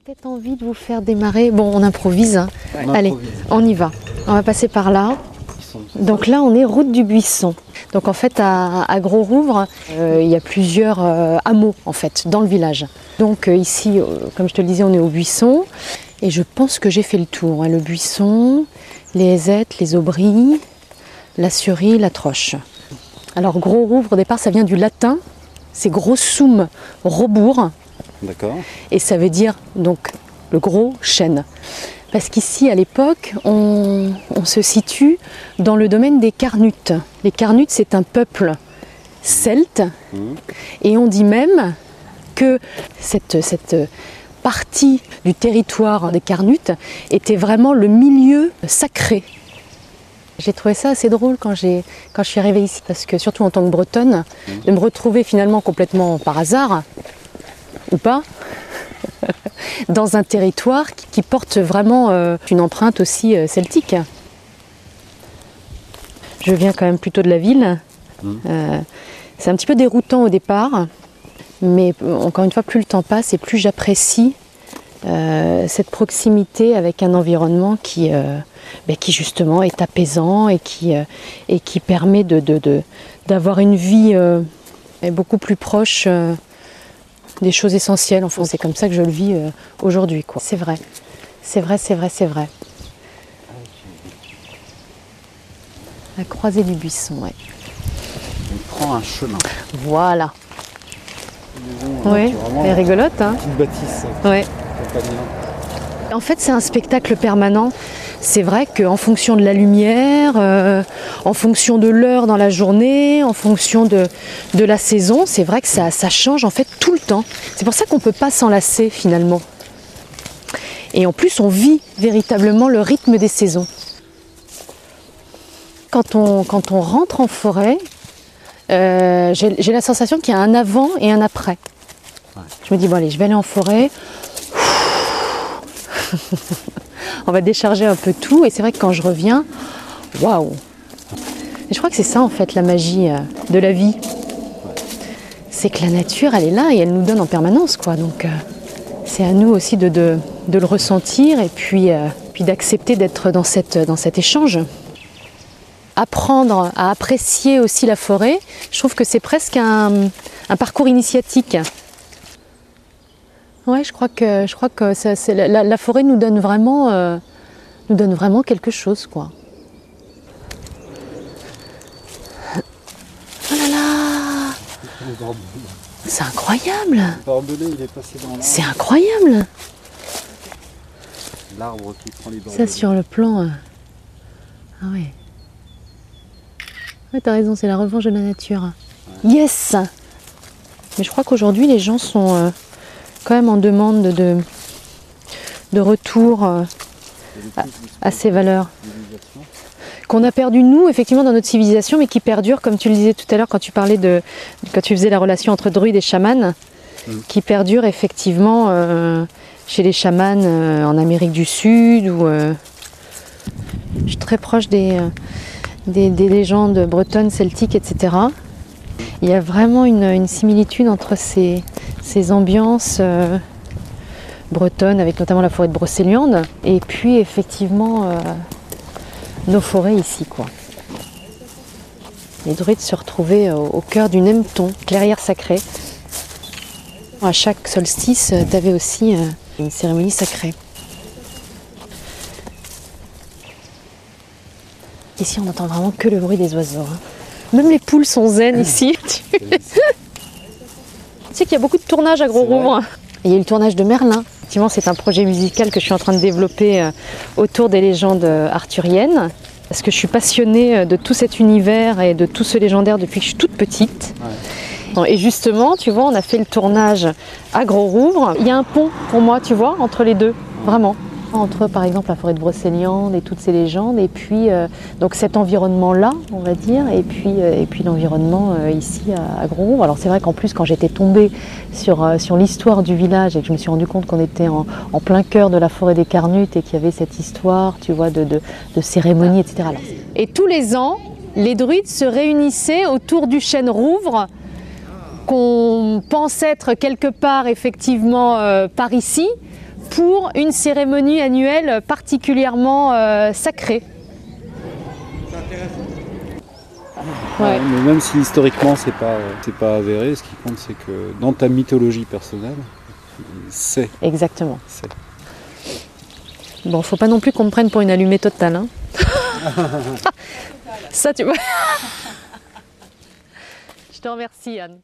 peut-être envie de vous faire démarrer. Bon, on improvise. Hein. Allez, on y va. On va passer par là. Donc là, on est route du Buisson. Donc en fait, à Gros-Rouvre, il y a plusieurs hameaux en fait dans le village. Donc ici, comme je te le disais, on est au Buisson. Et je pense que j'ai fait le tour. Hein. Le Buisson, les Aizettes, les Aubries, la Surie, la Troche. Alors Gros-Rouvre, au départ, ça vient du latin. C'est Grossum Robourg. D'accord. Et ça veut dire donc le gros chêne. Parce qu'ici, à l'époque, on se situe dans le domaine des Carnutes. Les Carnutes, c'est un peuple celte. Et on dit même que cette partie du territoire des Carnutes était vraiment le milieu sacré. J'ai trouvé ça assez drôle quand je suis arrivée ici, parce que surtout en tant que Bretonne, de me retrouver finalement complètement par hasard, ou pas, dans un territoire qui porte vraiment une empreinte aussi celtique. Je viens quand même plutôt de la ville. C'est un petit peu déroutant au départ, mais encore une fois, plus le temps passe et plus j'apprécie cette proximité avec un environnement qui justement est apaisant et qui permet d'avoir une vie beaucoup plus proche des choses essentielles. Enfin, c'est comme ça que je le vis aujourd'hui, quoi. C'est vrai, c'est vrai, c'est vrai, c'est vrai. La croisée du Buisson, ouais. On prend un chemin. Voilà. Oui, elle est rigolote, hein. Une petite bâtisse. Ouais. En fait, c'est un spectacle permanent. C'est vrai qu'en fonction de la lumière, en fonction de l'heure dans la journée, en fonction de la saison, c'est vrai que ça change en fait tout le temps. C'est pour ça qu'on ne peut pas s'en lasser finalement. Et en plus, on vit véritablement le rythme des saisons. Quand on rentre en forêt, j'ai la sensation qu'il y a un avant et un après. Ouais. Je me dis, bon allez, je vais aller en forêt. On va décharger un peu tout. Et c'est vrai que quand je reviens, waouh! Et je crois que c'est ça en fait la magie de la vie. C'est que la nature, elle est là et elle nous donne en permanence, quoi. Donc c'est à nous aussi de le ressentir et puis d'accepter d'être dans cet échange. Apprendre à apprécier aussi la forêt, je trouve que c'est presque un parcours initiatique. Ouais, je crois que la forêt nous donne vraiment quelque chose, quoi. Oh là là! C'est incroyable! Le barbelé, il est passé dans l'arbre. C'est incroyable! L'arbre qui prend les barbelés. Ça sur le plan. Ah ouais. Ouais, t'as raison, c'est la revanche de la nature. Ouais. Yes! Mais je crois qu'aujourd'hui, les gens sont quand même en demande de retour à ces valeurs. Qu'on a perdu nous, effectivement, dans notre civilisation, mais qui perdurent, comme tu le disais tout à l'heure, quand tu parlais quand tu faisais la relation entre druides et chamans, qui perdurent effectivement chez les chamans en Amérique du Sud, ou je suis très proche des légendes bretonnes, celtiques, etc. Il y a vraiment une similitude entre ces ambiances bretonnes, avec notamment la forêt de Brocéliande, et puis effectivement nos forêts ici, quoi. Les druides se retrouvaient au cœur d'une émeton, clairière sacrée. À chaque solstice, tu avais aussi une cérémonie sacrée. Ici, on n'entend vraiment que le bruit des oiseaux. Hein. Même les poules sont zen ici. Tu sais qu'il y a beaucoup de tournages à Gros-Rouvre. Il y a eu le tournage de Merlin. Effectivement, c'est un projet musical que je suis en train de développer autour des légendes arthuriennes. Parce que je suis passionnée de tout cet univers et de tout ce légendaire depuis que je suis toute petite. Ouais. Et justement, tu vois, on a fait le tournage à Gros-Rouvre. Il y a un pont pour moi, tu vois, entre les deux, vraiment. Entre, par exemple, la forêt de Brocéliande et toutes ces légendes, et puis donc cet environnement-là, on va dire, et puis l'environnement ici à Gros-Rouvre. Alors c'est vrai qu'en plus, quand j'étais tombée sur l'histoire du village et que je me suis rendu compte qu'on était en plein cœur de la forêt des Carnutes et qu'il y avait cette histoire, tu vois, de cérémonie, etc. Alors, et tous les ans, les druides se réunissaient autour du chêne Rouvre, qu'on pense être quelque part effectivement par ici, pour une cérémonie annuelle particulièrement sacrée. C'est intéressant. Ouais. Mais même si historiquement c'est pas avéré, ce qui compte c'est que dans ta mythologie personnelle, c'est. Exactement. Bon, faut pas non plus qu'on me prenne pour une allumée totale. Hein. Ça, tu vois. Je te remercie, Anne.